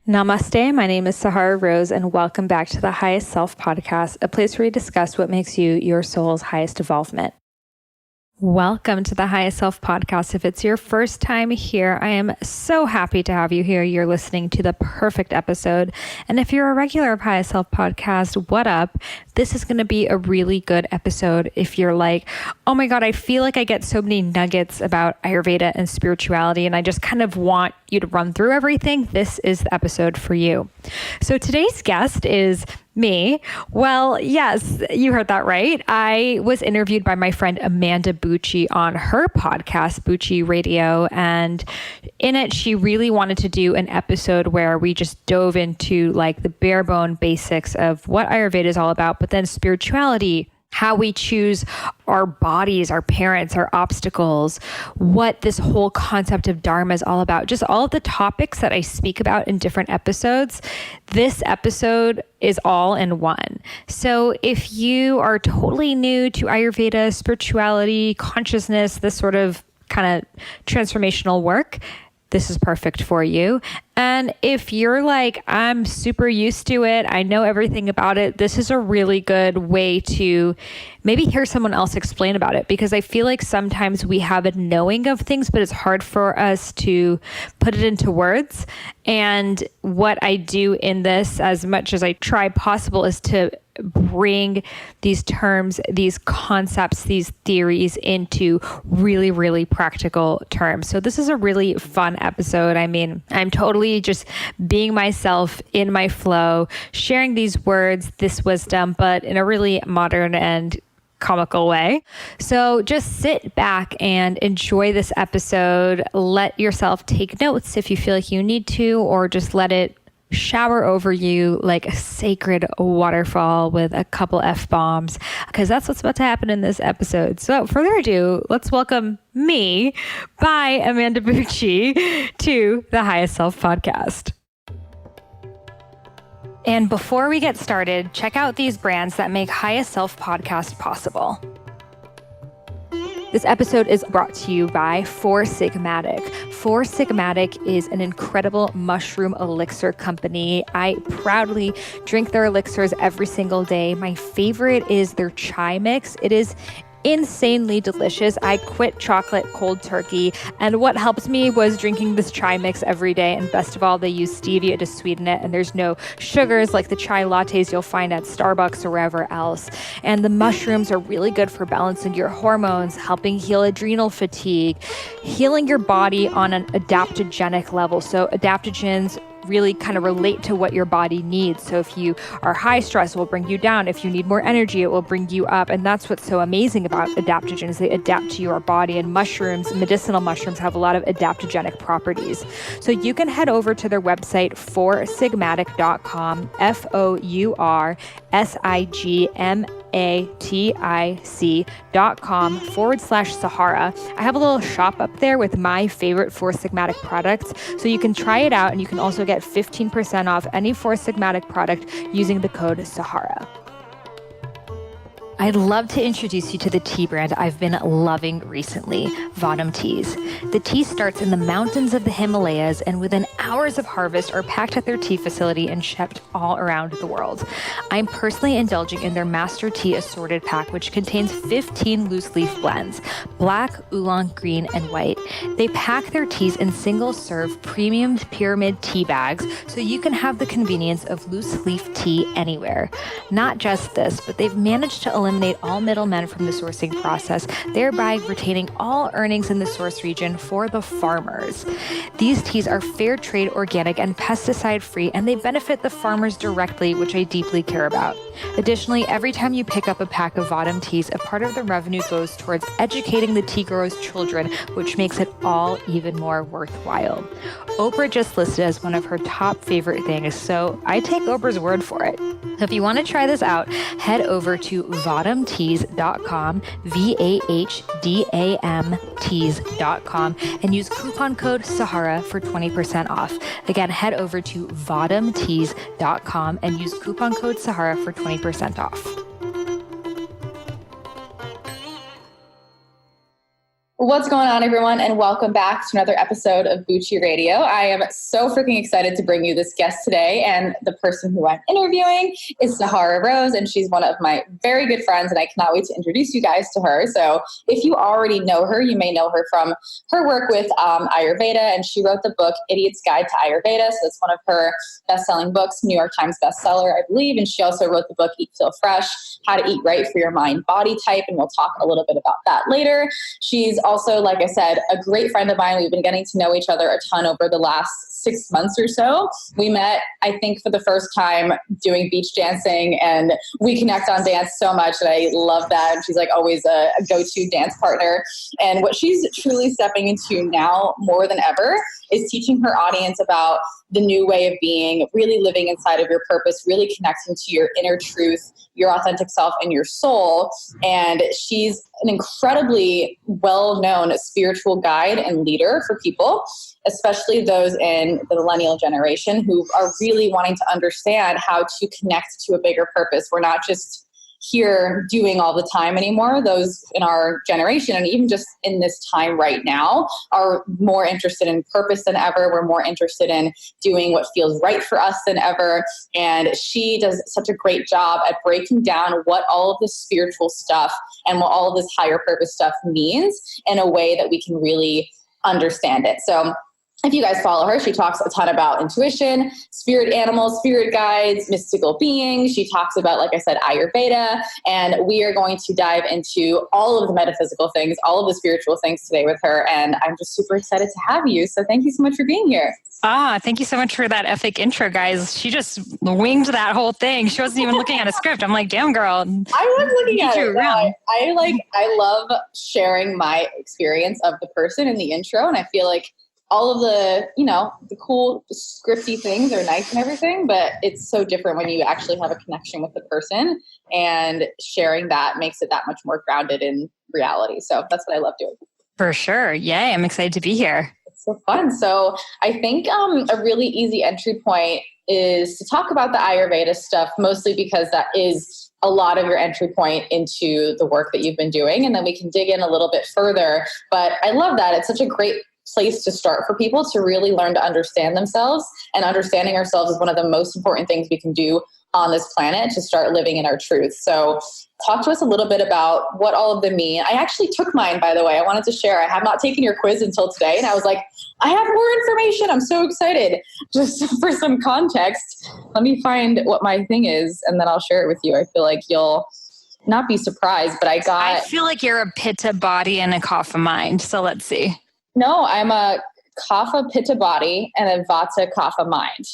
Namaste, my name is Sahara Rose, and welcome back to the Highest Self Podcast, a place where we discuss what makes you your soul's highest evolvement. Welcome to the Highest Self Podcast. If it's your first time here, I am so happy to have you here. You're listening to the perfect episode. And if you're a regular of Highest Self Podcast, what up? This is going to be a really good episode. If you're like, oh my God, I feel like I get so many nuggets about Ayurveda and spirituality, and I just kind of want you to run through everything, this is the episode for you. So today's guest is me. Well, yes, you heard that right. I was interviewed by my friend Amanda Bucci on her podcast, Bucci Radio. And in it, she really wanted to do an episode where we just dove into like the bare bone basics of what Ayurveda is all about, but then spirituality, how we choose our bodies, our parents, our obstacles, what this whole concept of dharma is all about, just all of the topics that I speak about in different episodes. This episode is all in one. So if you are totally new to Ayurveda, spirituality, consciousness, this sort of kind of transformational work, this is perfect for you. And if you're like, I'm super used to it, I know everything about it, this is a really good way to maybe hear someone else explain about it, because I feel like sometimes we have a knowing of things, but it's hard for us to put it into words. And what I do in this, as much as I try possible, is to bring these terms, these concepts, these theories into really, really practical terms. So this is a really fun episode. I mean, I'm totally just being myself in my flow, sharing these words, this wisdom, but in a really modern and comical way. So just sit back and enjoy this episode. Let yourself take notes if you feel like you need to, or just let it shower over you like a sacred waterfall with a couple F-bombs, because that's what's about to happen in this episode. So without further ado, let's welcome me by Amanda Bucci to the Highest Self Podcast. And before we get started, check out these brands that make Highest Self Podcast possible. This episode is brought to you by Four Sigmatic. Four Sigmatic is an incredible mushroom elixir company. I proudly drink their elixirs every single day. My favorite is their chai mix. It is insanely delicious. I quit chocolate cold turkey, and what helped me was drinking this chai mix every day. And best of all, they use stevia to sweeten it, and there's no sugars like the chai lattes you'll find at Starbucks or wherever else. And the mushrooms are really good for balancing your hormones, helping heal adrenal fatigue, healing your body on an adaptogenic level. So adaptogens really kind of relate to what your body needs. So if you are high stress, it will bring you down. If you need more energy, it will bring you up. And that's what's so amazing about adaptogens. They adapt to your body, and mushrooms, medicinal mushrooms, have a lot of adaptogenic properties. So you can head over to their website, foursigmatic.com, foursigmatic.com/Sahara. I have a little shop up there with my favorite Four Sigmatic products. So you can try it out, and you can also get 15% off any Four Sigmatic product using the code Sahara. I'd love to introduce you to the tea brand I've been loving recently, Vadam Teas. The tea starts in the mountains of the Himalayas, and within hours of harvest are packed at their tea facility and shipped all around the world. I'm personally indulging in their Master Tea Assorted Pack, which contains 15 loose leaf blends, black, oolong, green, and white. They pack their teas in single-serve premium pyramid tea bags, so you can have the convenience of loose leaf tea anywhere. Not just this, but they've managed to eliminate all middlemen from the sourcing process, thereby retaining all earnings in the source region for the farmers. These teas are fair trade, organic, and pesticide-free, and they benefit the farmers directly, which I deeply care about. Additionally, every time you pick up a pack of Vadam teas, a part of the revenue goes towards educating the tea growers' children, which makes it all even more worthwhile. Oprah just listed as one of her top favorite things, so I take Oprah's word for it. So if you want to try this out, head over to Vadam vahdamteas.com, vahdamteas.com, and use coupon code Sahara for 20% off. Again, head over to vahdamteas.com and use coupon code Sahara for 20% off. What's going on, everyone, and welcome back to another episode of Bucci Radio. I am so freaking excited to bring you this guest today, and the person who I'm interviewing is Sahara Rose, and she's one of my very good friends, and I cannot wait to introduce you guys to her. So if you already know her, you may know her from her work with Ayurveda, and she wrote the book Idiot's Guide to Ayurveda, so it's one of her best-selling books, New York Times bestseller, I believe, and she also wrote the book Eat, Feel Fresh, How to Eat Right for Your Mind, Body Type, and we'll talk a little bit about that later. She's also, like I said, a great friend of mine. We've been getting to know each other a ton over the last 6 months or so. We met, I think, for the first time doing beach dancing, and we connect on dance so much, and I love that. And she's like always a go-to dance partner. And what she's truly stepping into now more than ever is teaching her audience about the new way of being, really living inside of your purpose, really connecting to your inner truth, your authentic self, and your soul. And she's an incredibly well-known spiritual guide and leader for people, especially those in the millennial generation who are really wanting to understand how to connect to a bigger purpose. We're not just here doing all the time anymore. Those in our generation, and even just in this time right now, are more interested in purpose than ever. We're more interested in doing what feels right for us than ever. And she does such a great job at breaking down what all of this spiritual stuff and what all of this higher purpose stuff means in a way that we can really understand it. So if you guys follow her, she talks a ton about intuition, spirit animals, spirit guides, mystical beings. She talks about, like I said, Ayurveda, and we are going to dive into all of the metaphysical things, all of the spiritual things today with her, and I'm just super excited to have you. So thank you so much for being here. Thank you so much for that epic intro, guys. She just winged that whole thing. She wasn't even looking at a script. I'm like, damn, girl. I was looking at it. No, I love sharing my experience of the person in the intro, and I feel like all of the, the cool scripty things are nice and everything, but it's so different when you actually have a connection with the person, and sharing that makes it that much more grounded in reality. So that's what I love doing. For sure. Yay. I'm excited to be here. It's so fun. So I think a really easy entry point is to talk about the Ayurveda stuff, mostly because that is a lot of your entry point into the work that you've been doing. And then we can dig in a little bit further. But I love that. It's such a great place to start for people to really learn to understand themselves, and understanding ourselves is one of the most important things we can do on this planet to start living in our truth. So talk to us a little bit about what all of them mean. I actually took mine, by the way. I wanted to share. I have not taken your quiz until today, and I was like, I have more information. I'm so excited. Just for some context, let me find what my thing is, and then I'll share it with you. I feel like you'll not be surprised, but I feel like you're a Pitta body and a Kapha mind. So let's see. No, I'm a Kapha Pitta body and a Vata Kapha mind.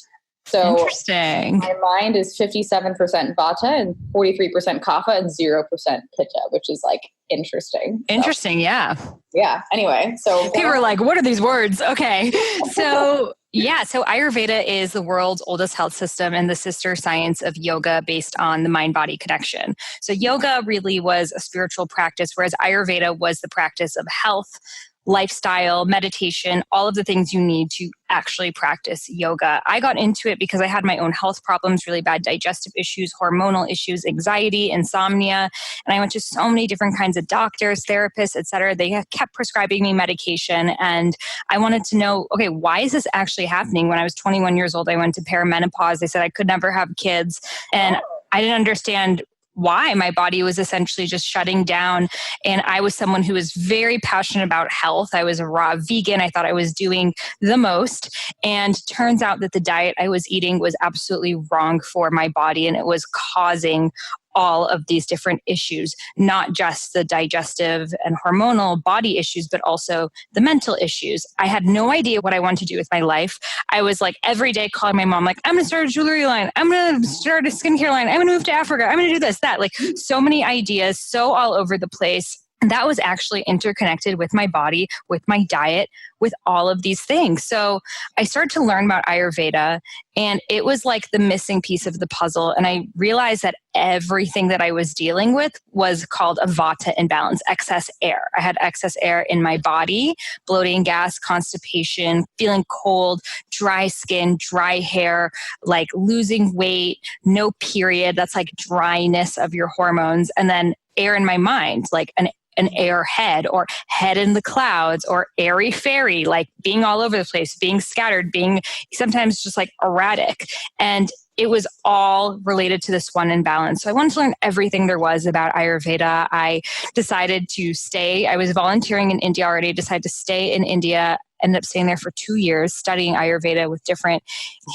So interesting. My mind is 57% Vata and 43% Kapha and 0% Pitta, which is like interesting. Interesting, yeah. Yeah. Anyway, so people are like, what are these words? Okay. So so Ayurveda is the world's oldest health system and the sister science of yoga based on the mind-body connection. So yoga really was a spiritual practice, whereas Ayurveda was the practice of health, lifestyle, meditation, all of the things you need to actually practice yoga. I got into it because I had my own health problems, really bad digestive issues, hormonal issues, anxiety, insomnia. And I went to so many different kinds of doctors, therapists, etc. They kept prescribing me medication. And I wanted to know, okay, why is this actually happening? When I was 21 years old, I went to perimenopause. They said I could never have kids. And I didn't understand why. My body was essentially just shutting down. And I was someone who was very passionate about health. I was a raw vegan. I thought I was doing the most. And turns out that the diet I was eating was absolutely wrong for my body. And it was causing all of these different issues, not just the digestive and hormonal body issues, but also the mental issues. I had no idea what I wanted to do with my life. I was like every day calling my mom, like, I'm going to start a jewelry line. I'm going to start a skincare line. I'm going to move to Africa. I'm going to do this, that, like so many ideas, so all over the place. And that was actually interconnected with my body, with my diet, with all of these things. So I started to learn about Ayurveda, and it was like the missing piece of the puzzle. And I realized that everything that I was dealing with was called a vata imbalance, excess air. I had excess air in my body, bloating, gas, constipation, feeling cold, dry skin, dry hair, like losing weight, no period. That's like dryness of your hormones. And then air in my mind, like an airhead or head in the clouds or airy fairy, like being all over the place, being scattered, being sometimes just like erratic. And it was all related to this one imbalance. So I wanted to learn everything there was about Ayurveda. I decided to stay. I was volunteering in India already, decided to stay in India, ended up staying there for 2 years, studying Ayurveda with different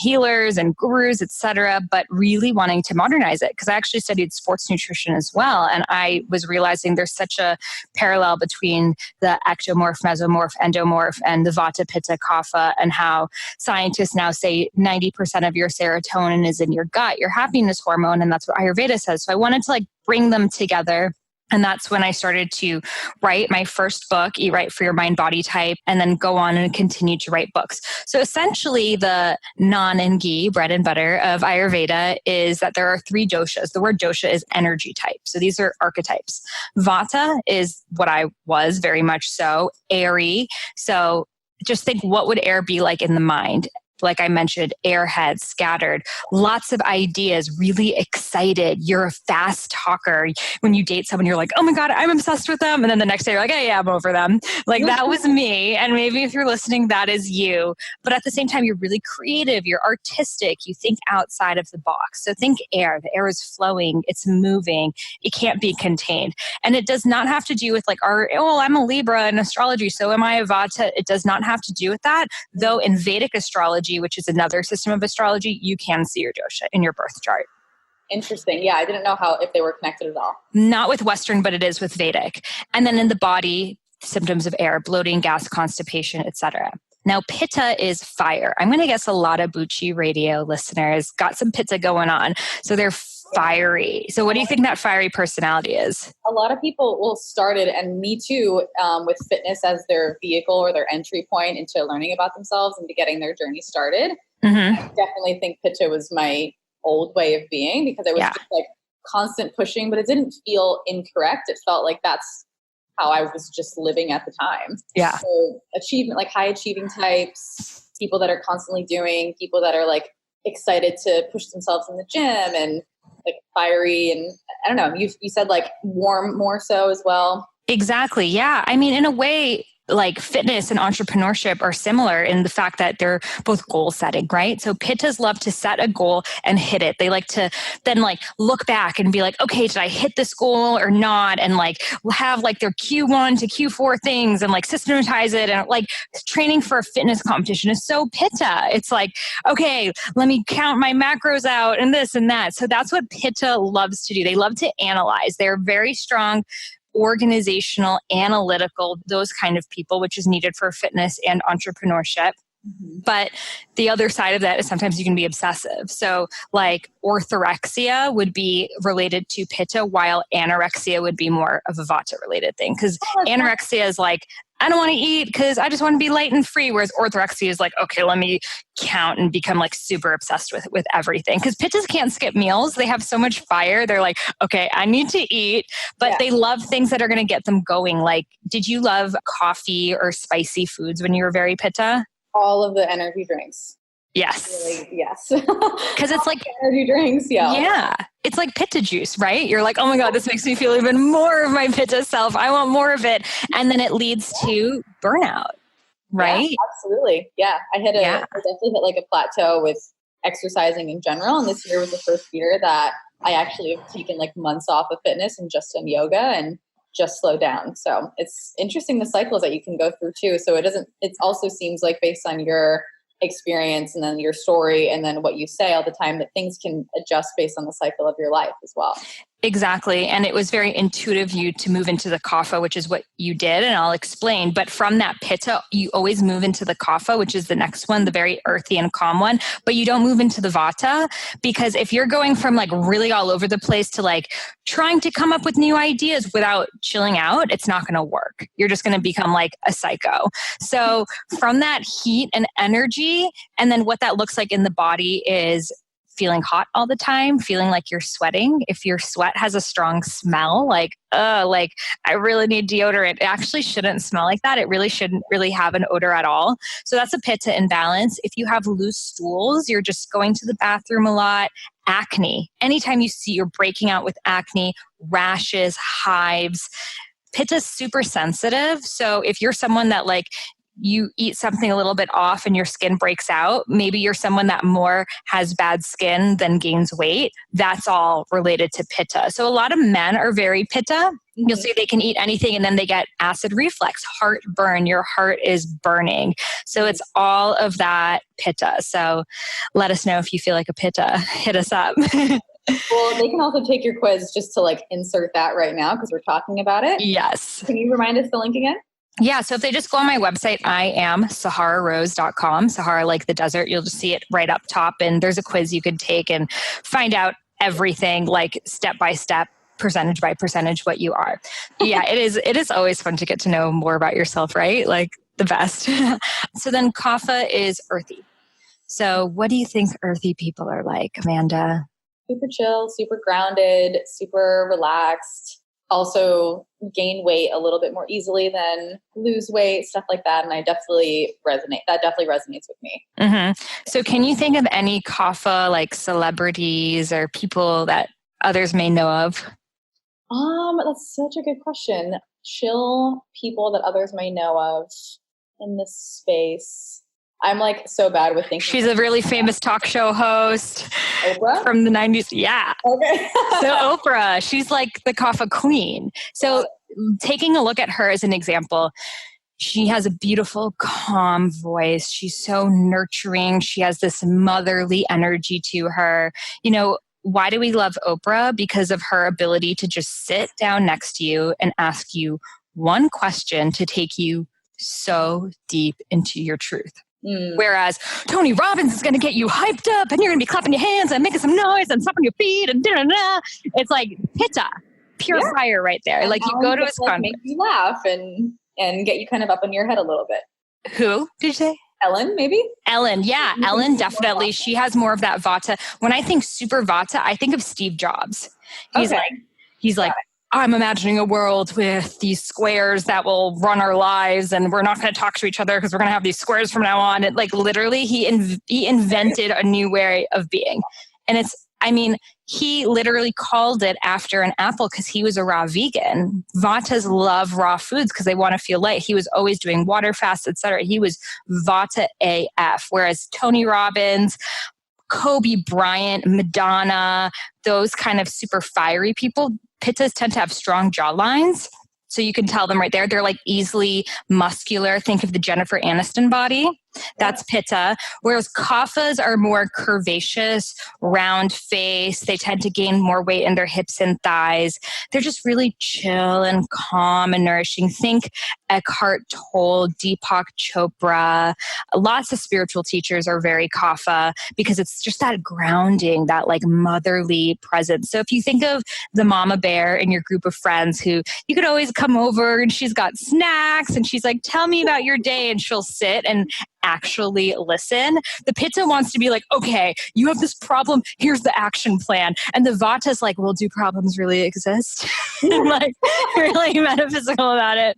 healers and gurus, etc., but really wanting to modernize it because I actually studied sports nutrition as well. And I was realizing there's such a parallel between the ectomorph, mesomorph, endomorph, and the vata, pitta, kapha, and how scientists now say 90% of your serotonin is in your gut, your happiness hormone, and that's what Ayurveda says. So I wanted to like bring them together. And that's when I started to write my first book, Eat Right for Your Mind Body Type, and then go on and continue to write books. So essentially the naan and ghee, bread and butter of Ayurveda is that there are 3 doshas. The word dosha is energy type. So these are archetypes. Vata is what I was very much so, airy. So just think, what would air be like in the mind? Like I mentioned, airhead, scattered, lots of ideas, really excited. You're a fast talker. When you date someone, you're like, oh my God, I'm obsessed with them. And then the next day you're like, hey, yeah, I'm over them. Like that was me. And maybe if you're listening, that is you. But at the same time, you're really creative. You're artistic. You think outside of the box. So think air. The air is flowing. It's moving. It can't be contained. And it does not have to do with like, I'm a Libra in astrology, so am I a Vata? It does not have to do with that. Though in Vedic astrology, which is another system of astrology, you can see your dosha in your birth chart. Interesting. Yeah, I didn't know if they were connected at all. Not with Western, but it is with Vedic. And then in the body, symptoms of air, bloating, gas, constipation, etc. Now, pitta is fire. I'm going to guess a lot of Bucci radio listeners got some pitta going on. So they're fiery. So what do you think that fiery personality is? A lot of people will start it, and me too, with fitness as their vehicle or their entry point into learning about themselves and to getting their journey started. I definitely think pitta was my old way of being because I was just like constant pushing, but it didn't feel incorrect. It felt like that's how I was just living at the time. Yeah. So achievement, like high achieving types, people that are constantly doing, people that are like excited to push themselves in the gym and like fiery. And I don't know, you said like warm more so as well. Exactly. Yeah. I mean, in a way, like fitness and entrepreneurship are similar in the fact that they're both goal setting, right? So pittas love to set a goal and hit it. They like to then like look back and be like, okay, did I hit this goal or not? And like have like their Q1 to Q4 things and like systematize it. And like training for a fitness competition is so pitta. It's like, okay, let me count my macros out and this and that. So that's what pitta loves to do. They love to analyze. They're very strong organizational, analytical, those kind of people, which is needed for fitness and entrepreneurship. But the other side of that is sometimes you can be obsessive. So like orthorexia would be related to pitta, while anorexia would be more of a vata related thing. Because anorexia is like, I don't want to eat because I just want to be light and free. Whereas orthorexia is like, okay, let me count and become like super obsessed with everything. Because pittas can't skip meals. They have so much fire. They're like, okay, I need to eat. But they love things that are going to get them going. Like, did you love coffee or spicy foods when you were very pitta? All of the energy drinks. Yes. Really, yes. Because it's like energy drinks. Yeah. It's like pitta juice, right? You're like, oh my God, this makes me feel even more of my pitta self. I want more of it. And then it leads to burnout, right? Yeah, absolutely. Yeah. I definitely hit like a plateau with exercising in general. And this year was the first year that I actually have taken like months off of fitness and just done yoga and just slow down. So it's interesting the cycles that you can go through too. So it also seems like based on your experience and then your story and then what you say all the time that things can adjust based on the cycle of your life as well. Exactly. And it was very intuitive you to move into the kapha, which is what you did. And I'll explain. But from that pitta, you always move into the kapha, which is the next one, the very earthy and calm one. But you don't move into the vata, because if you're going from like really all over the place to like trying to come up with new ideas without chilling out, it's not going to work. You're just going to become like a psycho. So from that heat and energy, and then what that looks like in the body is feeling hot all the time, feeling like you're sweating. If your sweat has a strong smell, like I really need deodorant. It actually shouldn't smell like that. It really shouldn't really have an odor at all. So that's a pitta imbalance. If you have loose stools, you're just going to the bathroom a lot. Acne. Anytime you see you're breaking out with acne, rashes, hives, pitta's super sensitive. So if you're someone that like you eat something a little bit off and your skin breaks out, maybe you're someone that more has bad skin than gains weight. That's all related to pitta. So a lot of men are very pitta. You'll see they can eat anything and then they get acid reflux, heartburn, your heart is burning. So it's all of that pitta. So let us know if you feel like a pitta. Hit us up. Well, they can also take your quiz just to like insert that right now because we're talking about it. Yes. Can you remind us the link again? Yeah, so if they just go on my website, IamSaharaRose.com, Sahara like the desert, you'll just see it right up top. And there's a quiz you could take and find out everything like step by step, percentage by percentage, what you are. Yeah, it is always fun to get to know more about yourself, right? Like the best. So then kapha is earthy. So what do you think earthy people are like, Amanda? Super chill, super grounded, super relaxed. Also gain weight a little bit more easily than lose weight, stuff like that. And I definitely resonate. That definitely resonates with me. Mm-hmm. So can you think of any kapha like celebrities or people that others may know of? That's such a good question. Chill people that others may know of in this space. I'm like so bad with thinking. She's a really famous talk show host. Oprah? From the 90s. Yeah. Okay. So Oprah, she's like the kapha queen. So taking a look at her as an example, she has a beautiful, calm voice. She's so nurturing. She has this motherly energy to her. You know, why do we love Oprah? Because of her ability to just sit down next to you and ask you one question to take you so deep into your truth. Whereas Tony Robbins is going to get you hyped up and you're going to be clapping your hands and making some noise and stomping your feet and da-da-da. It's like pitta, pure fire right there. And like you go to his conference. Make you laugh and get you kind of up in your head a little bit. Who did you say? Ellen, maybe? Ellen, yeah. Ellen, definitely. She has more of that vata. When I think super vata, I think of Steve Jobs. He's like, I'm imagining a world with these squares that will run our lives and we're not going to talk to each other because we're going to have these squares from now on. And like literally he invented a new way of being. And he literally called it after an apple because he was a raw vegan. Vatas love raw foods because they want to feel light. He was always doing water fasts, etc. He was Vata AF, whereas Tony Robbins, Kobe Bryant, Madonna, those kind of super fiery people, pittas tend to have strong jawlines. So you can tell them right there. They're like easily muscular. Think of the Jennifer Aniston body. That's pitta. Whereas kaphas are more curvaceous, round face. They tend to gain more weight in their hips and thighs. They're just really chill and calm and nourishing. Think Eckhart Tolle, Deepak Chopra. Lots of spiritual teachers are very kapha because it's just that grounding, that like motherly presence. So if you think of the mama bear in your group of friends who you could always come over and she's got snacks and she's like, tell me about your day. And she'll sit and actually listen. The pitta wants to be like, okay, you have this problem. Here's the action plan. And the vata's like, well, do problems really exist? And like really metaphysical about it.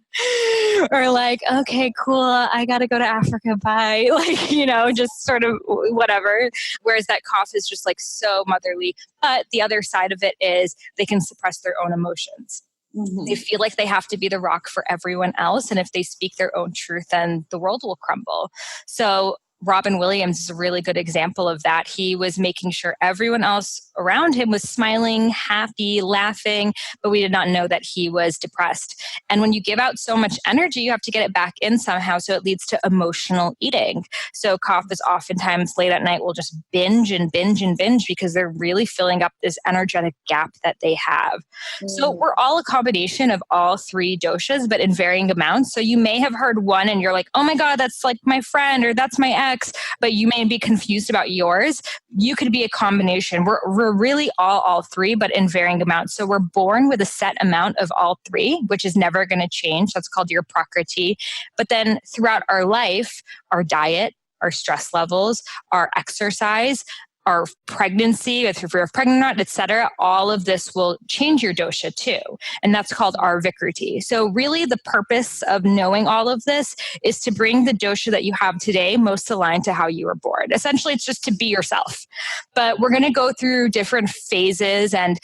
Or like, okay, cool. I got to go to Africa. Bye. Like, you know, just sort of whatever. Whereas that cough is just like so motherly. But the other side of it is they can suppress their own emotions. Mm-hmm. They feel like they have to be the rock for everyone else. And if they speak their own truth, then the world will crumble. So Robin Williams is a really good example of that. He was making sure everyone else around him was smiling, happy, laughing, but we did not know that he was depressed. And when you give out so much energy, you have to get it back in somehow. So it leads to emotional eating. So coffees oftentimes late at night will just binge and binge and binge because they're really filling up this energetic gap that they have. So we're all a combination of all three doshas, but in varying amounts. So you may have heard one and you're like, oh my God, that's like my friend or that's my ex, but you may be confused about yours. You could be a combination. We're really all three, but in varying amounts. So we're born with a set amount of all three, which is never going to change. That's called your prakriti. But then throughout our life, our diet, our stress levels, our exercise, our pregnancy, if you're pregnant or not, et cetera, all of this will change your dosha too. And that's called our vikriti. So really the purpose of knowing all of this is to bring the dosha that you have today most aligned to how you were born. Essentially, it's just to be yourself. But we're going to go through different phases. And,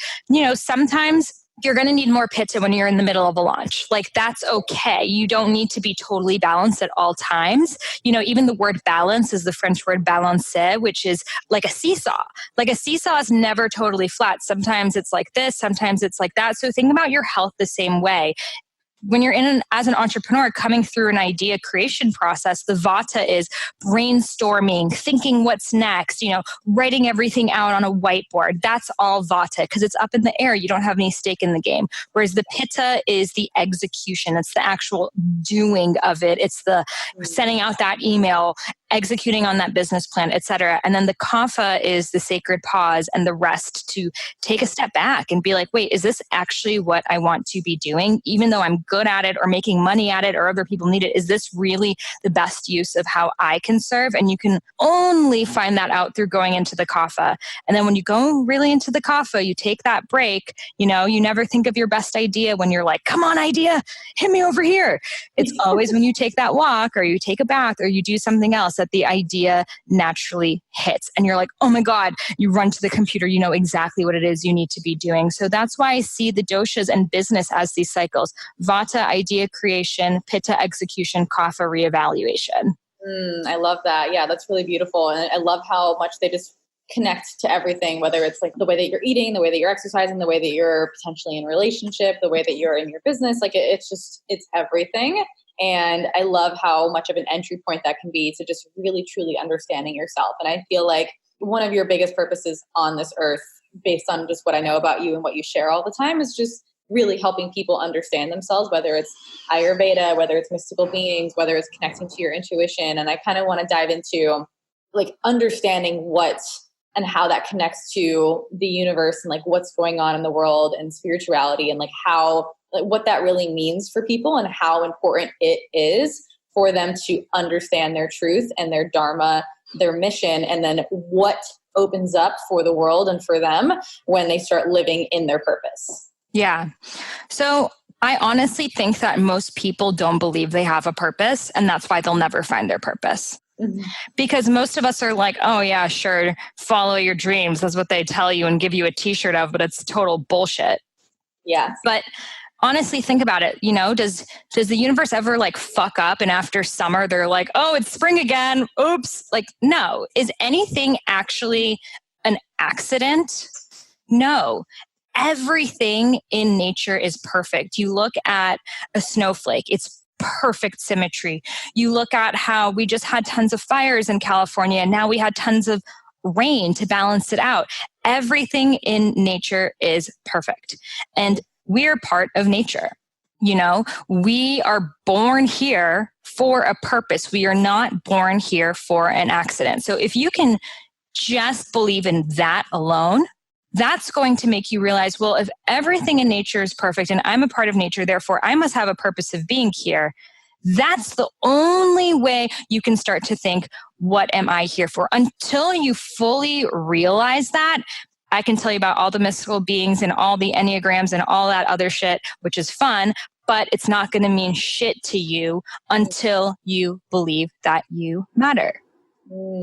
sometimes you're going to need more pitta when you're in the middle of a launch. Like, that's okay. You don't need to be totally balanced at all times. Even the word balance is the French word balancer, which is like a seesaw. Like a seesaw is never totally flat. Sometimes it's like this, sometimes it's like that. So think about your health the same way. When you're as an entrepreneur coming through an idea creation process, the vata is brainstorming, thinking what's next, writing everything out on a whiteboard. That's all vata because it's up in the air. You don't have any stake in the game. Whereas the pitta is the execution. It's the actual doing of it. It's the sending out that email, executing on that business plan, et cetera. And then the kapha is the sacred pause and the rest to take a step back and be like, wait, is this actually what I want to be doing? Even though I'm good at it or making money at it or other people need it, is this really the best use of how I can serve? And you can only find that out through going into the kapha. And then when you go really into the kapha, you take that break, you never think of your best idea when you're like, come on, idea, hit me over here. It's always when you take that walk or you take a bath or you do something else that the idea naturally hits. And you're like, oh my God, you run to the computer, you know exactly what it is you need to be doing. So that's why I see the doshas and business as these cycles: vata, idea creation; pitta, execution; kapha, reevaluation. I love that. Yeah, that's really beautiful. And I love how much they just connect to everything, whether it's like the way that you're eating, the way that you're exercising, the way that you're potentially in a relationship, the way that you're in your business. Like it's everything. And I love how much of an entry point that can be to just really, truly understanding yourself. And I feel like one of your biggest purposes on this earth, based on just what I know about you and what you share all the time, is just really helping people understand themselves, whether it's Ayurveda, whether it's mystical beings, whether it's connecting to your intuition. And I kind of want to dive into like understanding what and how that connects to the universe and like what's going on in the world and spirituality and like how, like what that really means for people and how important it is for them to understand their truth and their dharma, their mission, and then what opens up for the world and for them when they start living in their purpose. Yeah. So I honestly think that most people don't believe they have a purpose, and that's why they'll never find their purpose. Mm-hmm. Because most of us are like, oh yeah, sure, follow your dreams. That's what they tell you and give you a t-shirt of, but it's total bullshit. Yeah. But honestly, think about it. Does the universe ever like fuck up and after summer they're like, oh, it's spring again. Oops. Like, no. Is anything actually an accident? No. Everything in nature is perfect. You look at a snowflake, it's perfect symmetry. You look at how we just had tons of fires in California and now we had tons of rain to balance it out. Everything in nature is perfect. And we're part of nature. We are born here for a purpose. We are not born here for an accident. So if you can just believe in that alone, that's going to make you realize, well, if everything in nature is perfect and I'm a part of nature, therefore I must have a purpose of being here. That's the only way you can start to think, what am I here for? Until you fully realize that, I can tell you about all the mystical beings and all the enneagrams and all that other shit, which is fun, but it's not going to mean shit to you until you believe that you matter.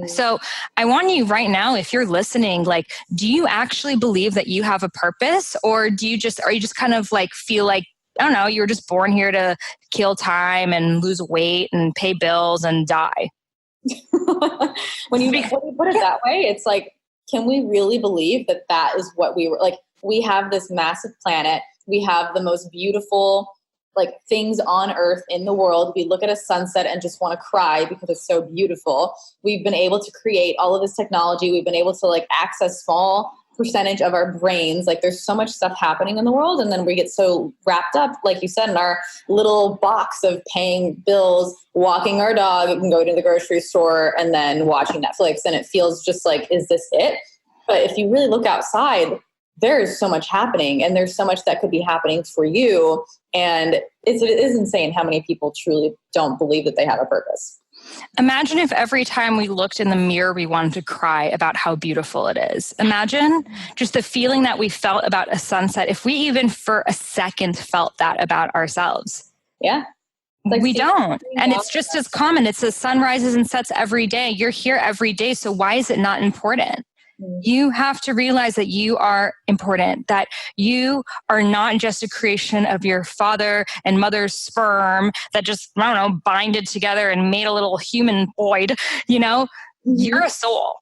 So I want you right now, if you're listening, like, do you actually believe that you have a purpose, or are you just kind of like feel like, I don't know, you're just born here to kill time and lose weight and pay bills and die? When you put it that way, it's like, can we really believe that that is what we were like? We have this massive planet. We have the most beautiful like things on earth in the world. We look at a sunset and just want to cry because it's so beautiful. We've been able to create all of this technology. We've been able to like access small percentage of our brains. Like there's so much stuff happening in the world. And then we get so wrapped up, like you said, in our little box of paying bills, walking our dog, and going to the grocery store and then watching Netflix. And it feels just like, is this it? But if you really look outside, there is so much happening, and there's so much that could be happening for you. And it is insane how many people truly don't believe that they have a purpose. Imagine if every time we looked in the mirror, we wanted to cry about how beautiful it is. Imagine just the feeling that we felt about a sunset. If we even for a second felt that about ourselves. Yeah. Like we don't. And it's just as common. It's the sun rises and sets every day. You're here every day. So why is it not important? You have to realize that you are important, that you are not just a creation of your father and mother's sperm that just, I don't know, binded together and made a little humanoid, you know, you're a soul.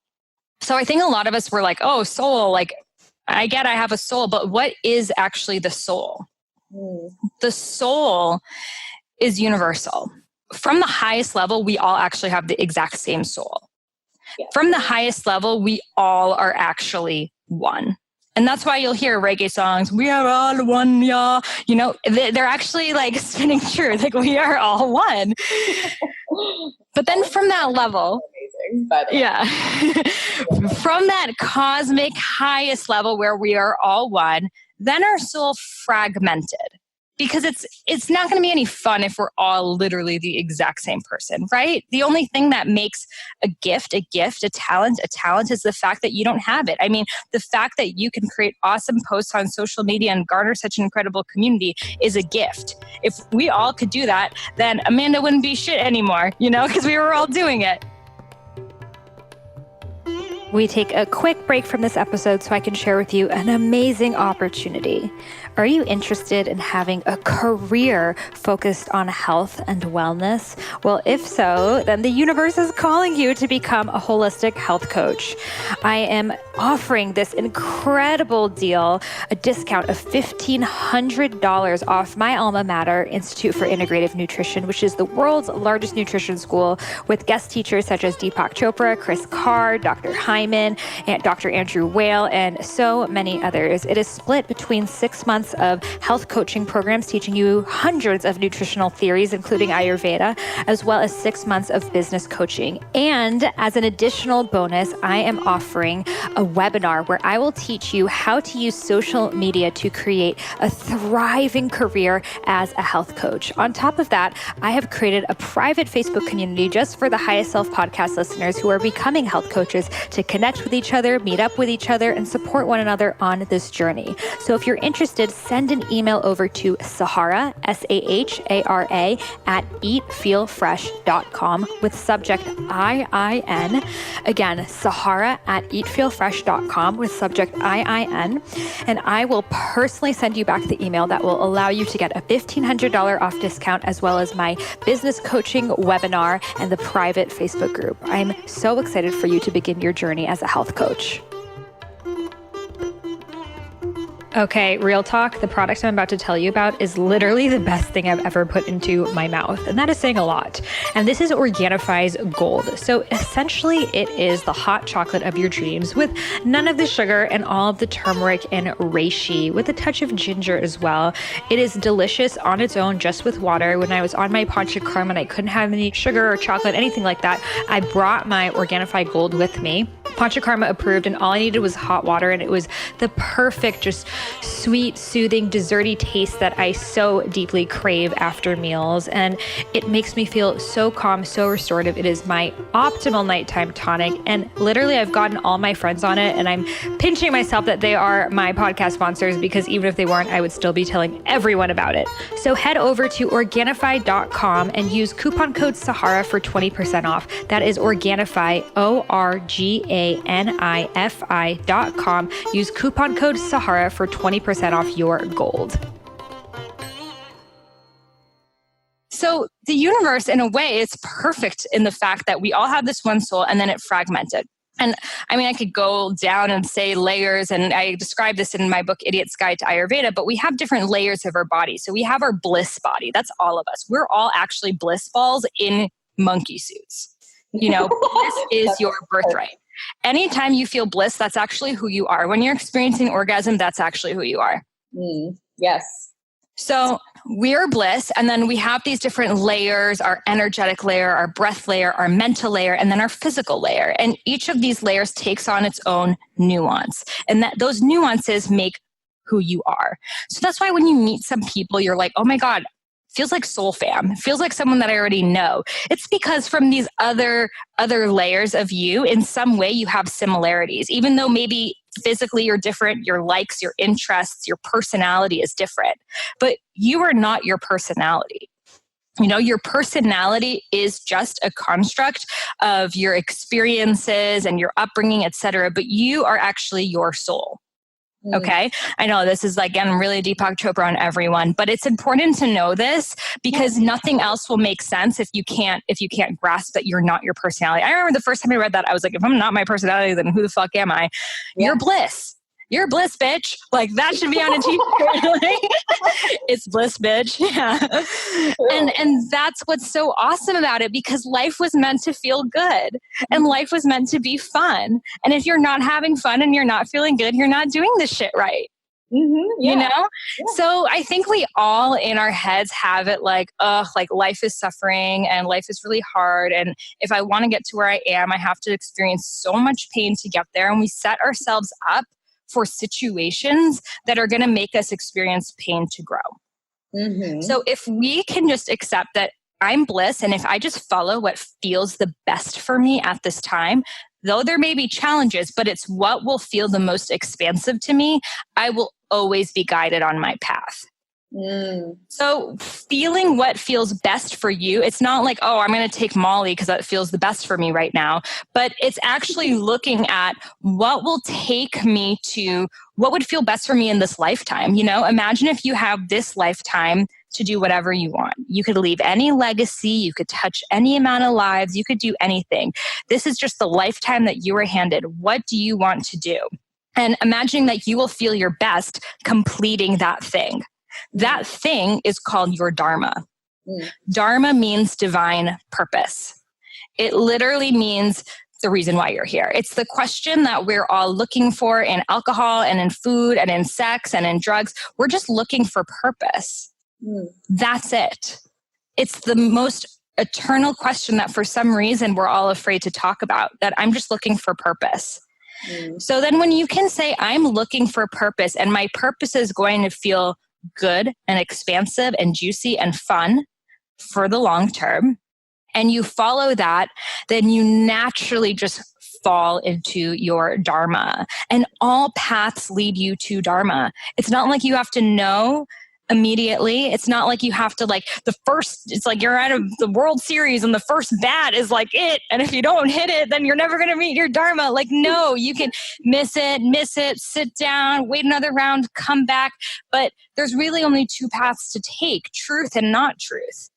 So I think a lot of us were like, oh, soul, like I get I have a soul, but what is actually the soul? The soul is universal. From the highest level, we all actually have the exact same soul. Yeah. From the highest level, we all are actually one. And that's why you'll hear reggae songs, we are all one, yeah. You know, they're actually like spinning true, like we are all one. But then from that level, yeah, from that cosmic highest level where we are all one, then our soul fragmented. Because it's not going to be any fun if we're all literally the exact same person, right? The only thing that makes a gift, a talent is the fact that you don't have it. I mean, the fact that you can create awesome posts on social media and garner such an incredible community is a gift. If we all could do that, then Amanda wouldn't be shit anymore, you know, because we were all doing it. We take a quick break from this episode so I can share with you an amazing opportunity. Are you interested in having a career focused on health and wellness? Well, if so, then the universe is calling you to become a holistic health coach. I am offering this incredible deal, a discount of $1,500 off my alma mater, Institute for Integrative Nutrition, which is the world's largest nutrition school with guest teachers such as Deepak Chopra, Chris Carr, Dr. Hyman, and Dr. Andrew Whale, and so many others. It is split between 6 months of health coaching programs teaching you hundreds of nutritional theories, including Ayurveda, as well as 6 months of business coaching. And as an additional bonus, I am offering a webinar where I will teach you how to use social media to create a thriving career as a health coach. On top of that, I have created a private Facebook community just for the Highest Self podcast listeners who are becoming health coaches to connect with each other, meet up with each other, and support one another on this journey. So if you're interested, send an email over to Sahara, Sahara, at eatfeelfresh.com with subject IIN. Again, Sahara at eatfeelfresh.com with subject IIN. And I will personally send you back the email that will allow you to get a $1,500 off discount, as well as my business coaching webinar and the private Facebook group. I'm so excited for you to begin your journey as a health coach. Okay, real talk, the product I'm about to tell you about is literally the best thing I've ever put into my mouth, and that is saying a lot. And this is Organifi's Gold. So essentially, it is the hot chocolate of your dreams with none of the sugar and all of the turmeric and reishi, with a touch of ginger as well. It is delicious on its own, just with water. When I was on my panchakarma and I couldn't have any sugar or chocolate, anything like that, I brought my Organifi Gold with me. Panchakarma approved, and all I needed was hot water, and it was the perfect, just sweet, soothing, desserty taste that I so deeply crave after meals. And it makes me feel so calm, so restorative. It is my optimal nighttime tonic. And literally, I've gotten all my friends on it, and I'm pinching myself that they are my podcast sponsors, because even if they weren't, I would still be telling everyone about it. So head over to Organifi.com and use coupon code Sahara for 20% off. That is Organifi, Organifi.com. Use coupon code Sahara for 20% off your gold. So So the universe, in a way, it's perfect in the fact that we all have this one soul and then it fragmented. And I mean, I could go down and say layers, and I describe this in my book, Idiot's Guide to Ayurveda, but we have different layers of our body. So we have our bliss body. That's all of us. We're all actually bliss balls in monkey suits. Bliss is your birthright. Anytime you feel bliss, that's actually who you are. When you're experiencing orgasm, that's actually who you are. Yes. So we're bliss, and then we have these different layers, our energetic layer, our breath layer, our mental layer, and then our physical layer. And each of these layers takes on its own nuance. And those nuances make who you are. So that's why when you meet some people, you're like, oh my God, feels like soul fam. It feels like someone that I already know. It's because from these other layers of you, in some way you have similarities, even though maybe physically you're different, your likes, your interests, your personality is different, but you are not your personality. Your personality is just a construct of your experiences and your upbringing, etc. But you are actually your soul. Okay. I know this is like, again, really Deepak Chopra on everyone, but it's important to know this because nothing else will make sense if you can't grasp that you're not your personality. I remember the first time I read that, I was like, if I'm not my personality, then who the fuck am I? Yeah. You're bliss. You're bliss, bitch. Like that should be on a t-shirt. It's bliss, bitch. Yeah. And that's what's so awesome about it, because life was meant to feel good and life was meant to be fun. And if you're not having fun and you're not feeling good, you're not doing this shit right. Yeah. So I think we all in our heads have it like life is suffering and life is really hard. And if I want to get to where I am, I have to experience so much pain to get there. And we set ourselves up for situations that are going to make us experience pain to grow. So if we can just accept that I'm bliss, and if I just follow what feels the best for me at this time, though there may be challenges, but it's what will feel the most expansive to me, I will always be guided on my path. So feeling what feels best for you, it's not like, oh, I'm going to take Molly because that feels the best for me right now, but it's actually looking at what will take me to what would feel best for me in this lifetime. Imagine if you have this lifetime to do whatever you want. You could leave any legacy, you could touch any amount of lives, you could do anything. This is just the lifetime that you were handed. What do you want to do? And imagining that you will feel your best completing that thing. That thing is called your dharma. Dharma means divine purpose. It literally means the reason why you're here. It's the question that we're all looking for in alcohol and in food and in sex and in drugs. We're just looking for purpose. That's it. It's the most eternal question that for some reason we're all afraid to talk about, that I'm just looking for purpose. So then when you can say, I'm looking for purpose and my purpose is going to feel good and expansive and juicy and fun for the long term, and you follow that, then you naturally just fall into your dharma. And all paths lead you to dharma. It's not like you have to know immediately. It's not like you have to it's like you're at the World Series and the first bat is like it. And if you don't hit it, then you're never going to meet your dharma. Like, no, you can miss it, sit down, wait another round, come back. But there's really only two paths to take, truth and not truth.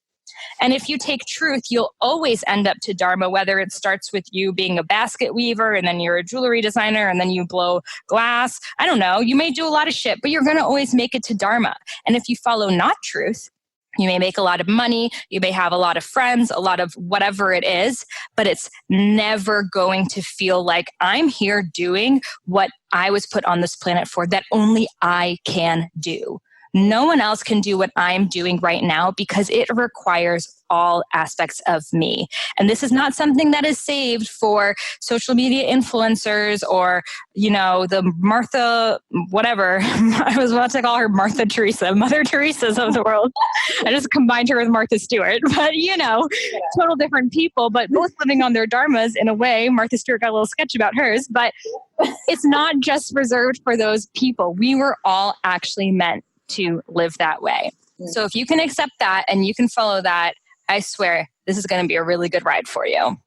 And if you take truth, you'll always end up to dharma, whether it starts with you being a basket weaver and then you're a jewelry designer and then you blow glass. I don't know. You may do a lot of shit, but you're going to always make it to dharma. And if you follow not truth, you may make a lot of money. You may have a lot of friends, a lot of whatever it is, but it's never going to feel like I'm here doing what I was put on this planet for, that only I can do. No one else can do what I'm doing right now because it requires all aspects of me. And this is not something that is saved for social media influencers or, the Martha, whatever. I was about to call her Martha Teresa, Mother Teresa's of the world. I just combined her with Martha Stewart. But, total different people, but both living on their dharmas in a way. Martha Stewart got a little sketch about hers, but it's not just reserved for those people. We were all actually meant to live that way. So if you can accept that and you can follow that, I swear this is going to be a really good ride for you.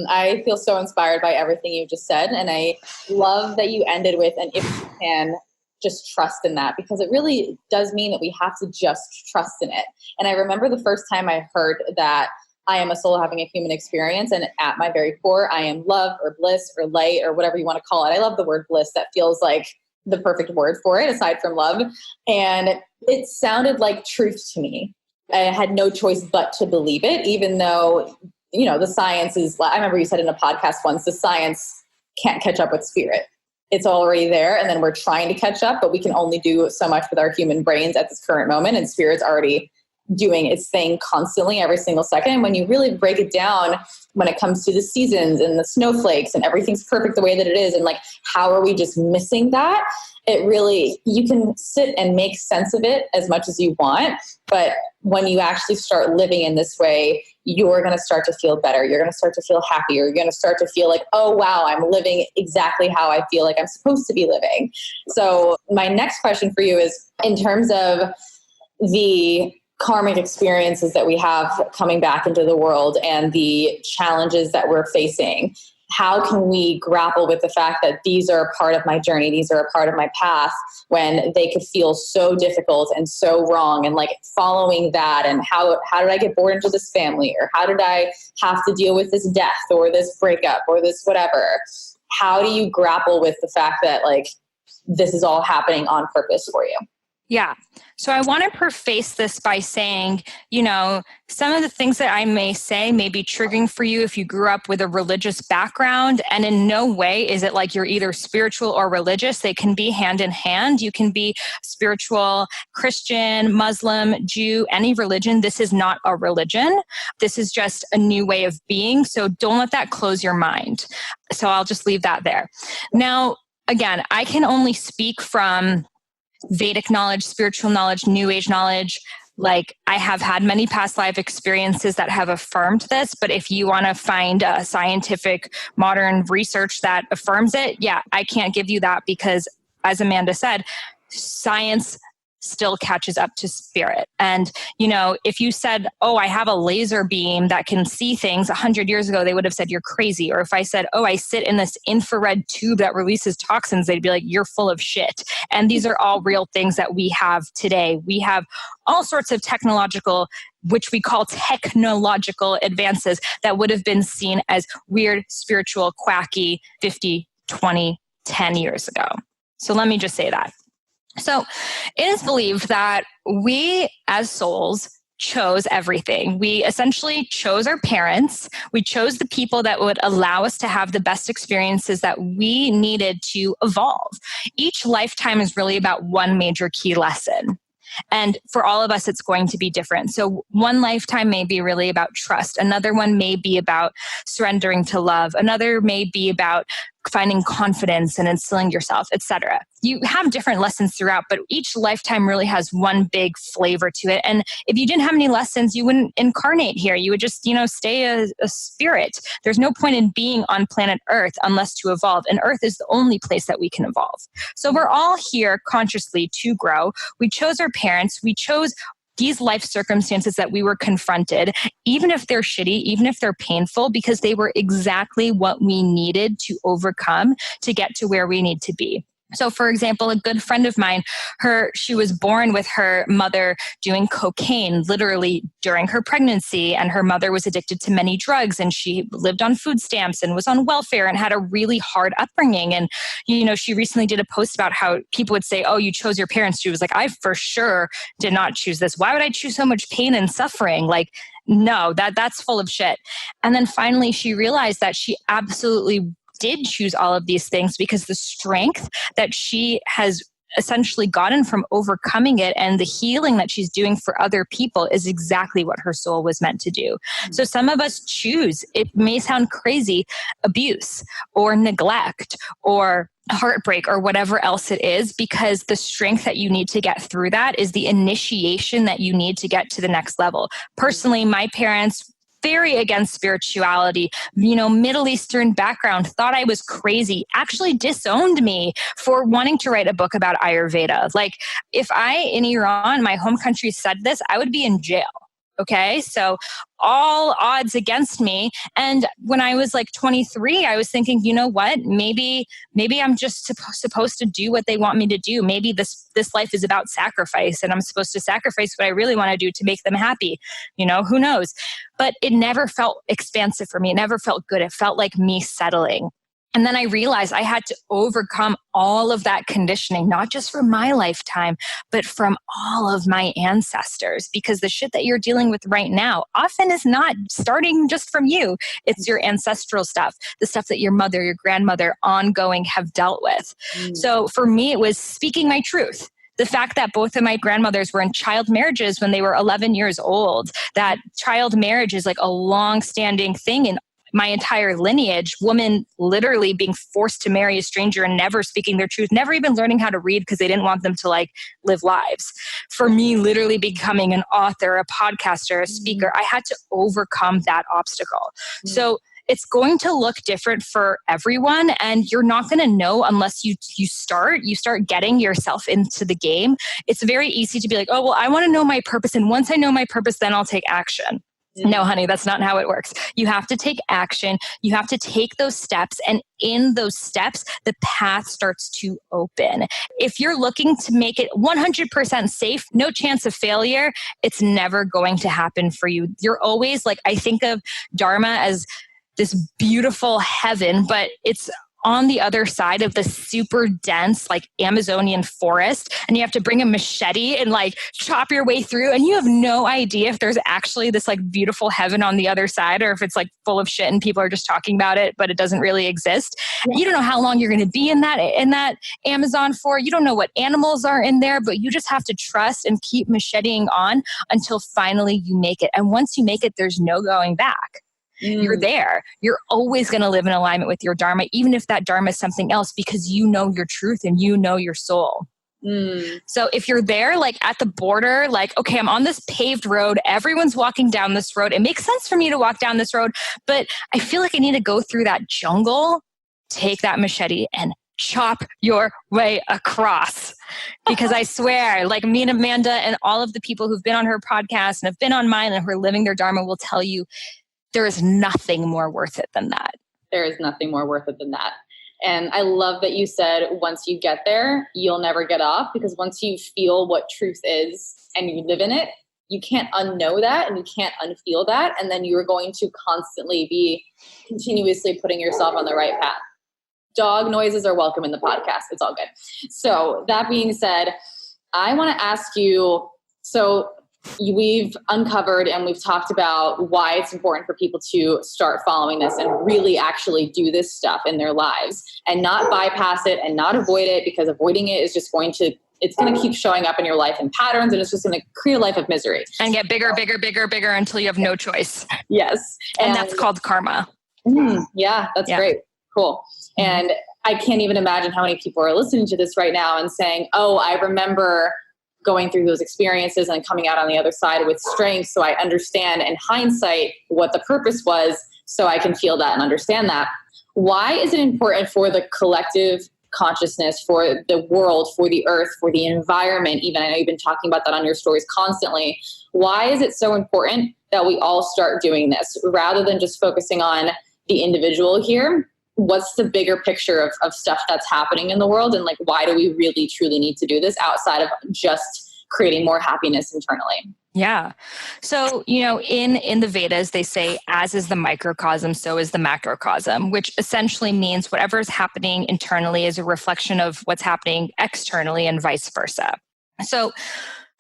I feel so inspired by everything you just said. And I love that you ended with, and if you can just trust in that, because it really does mean that we have to just trust in it. And I remember the first time I heard that I am a soul having a human experience, and at my very core, I am love or bliss or light or whatever you want to call it. I love the word bliss. That feels like the perfect word for it, aside from love. And it sounded like truth to me. I had no choice but to believe it, even though, the science is, I remember you said in a podcast once, the science can't catch up with spirit. It's already there, and then we're trying to catch up, but we can only do so much with our human brains at this current moment, and spirit's already doing its thing constantly every single second. And when you really break it down, when it comes to the seasons and the snowflakes and everything's perfect the way that it is, and like, how are we just missing that? It really, you can sit and make sense of it as much as you want, but when you actually start living in this way, you're going to start to feel better. You're going to start to feel happier. You're going to start to feel like, oh, wow, I'm living exactly how I feel like I'm supposed to be living. So my next question for you is, in terms of the karmic experiences that we have coming back into the world and the challenges that we're facing, how can we grapple with the fact that these are a part of my journey, these are a part of my path, when they could feel so difficult and so wrong, and like following that, and how did I get born into this family, or how did I have to deal with this death or this breakup or this whatever? How do you grapple with the fact that like this is all happening on purpose for you? Yeah. So I want to preface this by saying, some of the things that I may say may be triggering for you if you grew up with a religious background. And in no way is it like you're either spiritual or religious. They can be hand in hand. You can be spiritual, Christian, Muslim, Jew, any religion. This is not a religion. This is just a new way of being. So don't let that close your mind. So I'll just leave that there. Now, again, I can only speak from Vedic knowledge, spiritual knowledge, New Age knowledge. Like, I have had many past life experiences that have affirmed this, but if you want to find a scientific modern research that affirms it, yeah, I can't give you that, because as Amanda said, science still catches up to spirit. And, if you said, oh, I have a laser beam that can see things 100 years ago, they would have said you're crazy. Or if I said, oh, I sit in this infrared tube that releases toxins, they'd be like, you're full of shit. And these are all real things that we have today. We have all sorts of technological, which we call technological advances, that would have been seen as weird, spiritual, quacky 50, 20, 10 years ago. So let me just say that. So it is believed that we as souls chose everything. We essentially chose our parents. We chose the people that would allow us to have the best experiences that we needed to evolve. Each lifetime is really about one major key lesson. And for all of us, it's going to be different. So one lifetime may be really about trust. Another one may be about surrendering to love. Another may be about finding confidence and instilling yourself, etc. You have different lessons throughout, but each lifetime really has one big flavor to it. And if you didn't have any lessons, you wouldn't incarnate here. You would just, stay a spirit. There's no point in being on planet Earth unless to evolve. And Earth is the only place that we can evolve. So we're all here consciously to grow. We chose our parents. We chose these life circumstances that we were confronted, even if they're shitty, even if they're painful, because they were exactly what we needed to overcome to get to where we need to be. So for example, a good friend of mine, she was born with her mother doing cocaine literally during her pregnancy, and her mother was addicted to many drugs, and she lived on food stamps and was on welfare and had a really hard upbringing. And, she recently did a post about how people would say, oh, you chose your parents. She was like, I for sure did not choose this. Why would I choose so much pain and suffering? Like, no, that's full of shit. And then finally she realized that she absolutely did choose all of these things, because the strength that she has essentially gotten from overcoming it and the healing that she's doing for other people is exactly what her soul was meant to do. So some of us choose, it may sound crazy, abuse or neglect or heartbreak or whatever else it is, because the strength that you need to get through that is the initiation that you need to get to the next level. Personally, my parents, very against spirituality, Middle Eastern background, thought I was crazy, actually disowned me for wanting to write a book about Ayurveda. Like, if I, in Iran, my home country, said this, I would be in jail. Okay. So all odds against me. And when I was like 23, I was thinking, you know what, maybe I'm just supposed to do what they want me to do. Maybe this life is about sacrifice and I'm supposed to sacrifice what I really want to do to make them happy. Who knows? But it never felt expansive for me. It never felt good. It felt like me settling. And then I realized I had to overcome all of that conditioning, not just from my lifetime, but from all of my ancestors, because the shit that you're dealing with right now often is not starting just from you. It's your ancestral stuff, the stuff that your mother, your grandmother ongoing have dealt with. So for me, it was speaking my truth. The fact that both of my grandmothers were in child marriages when they were 11 years old, that child marriage is like a long-standing thing in my entire lineage, women literally being forced to marry a stranger and never speaking their truth, never even learning how to read because they didn't want them to like live lives. For me, literally becoming an author, a podcaster, a speaker, I had to overcome that obstacle. So it's going to look different for everyone, and you're not going to know unless you start getting yourself into the game. It's very easy to be like, oh, well, I want to know my purpose. And once I know my purpose, then I'll take action. No, honey, that's not how it works. You have to take action. You have to take those steps. And in those steps, the path starts to open. If you're looking to make it 100% safe, no chance of failure, it's never going to happen for you. You're always like, I think of dharma as this beautiful heaven, but it's on the other side of the super dense like Amazonian forest, and you have to bring a machete and like chop your way through, and you have no idea if there's actually this like beautiful heaven on the other side, or if it's like full of shit and people are just talking about it, but it doesn't really exist. You don't know how long you're going to be in that Amazon for. You don't know what animals are in there, but you just have to trust and keep macheting on until finally you make it. And once you make it, there's no going back. You're there. You're always going to live in alignment with your dharma, even if that dharma is something else, because you know your truth and you know your soul. So if you're there, like at the border, like, okay, I'm on this paved road. Everyone's walking down this road. It makes sense for me to walk down this road, but I feel like I need to go through that jungle. Take that machete and chop your way across. Because I swear, like me and Amanda and all of the people who've been on her podcast and have been on mine and who are living their dharma will tell you, there is nothing more worth it than that. There is nothing more worth it than that. And I love that you said, once you get there, you'll never get off, because once you feel what truth is and you live in it, you can't unknow that and you can't unfeel that. And then you're going to constantly be continuously putting yourself on the right path. Dog noises are welcome in the podcast. It's all good. So that being said, I want to ask you, so we've uncovered and we've talked about why it's important for people to start following this and really actually do this stuff in their lives and not bypass it and not avoid it, because avoiding it is just it's going to keep showing up in your life in patterns, and it's just going to create a life of misery. And get bigger until you have no choice. Yes. And that's called karma. Yeah, that's great. Cool. And I can't even imagine how many people are listening to this right now and saying, oh, I remember going through those experiences and coming out on the other side with strength. So I understand in hindsight what the purpose was, so I can feel that and understand that. Why is it important for the collective consciousness, for the world, for the earth, for the environment? Even I know you've been talking about that on your stories constantly. Why is it so important that we all start doing this rather than just focusing on the individual here? What's the bigger picture of stuff that's happening in the world? And like, why do we really, truly need to do this outside of just creating more happiness internally? Yeah. So, in the Vedas, they say, as is the microcosm, so is the macrocosm, which essentially means whatever is happening internally is a reflection of what's happening externally and vice versa. So,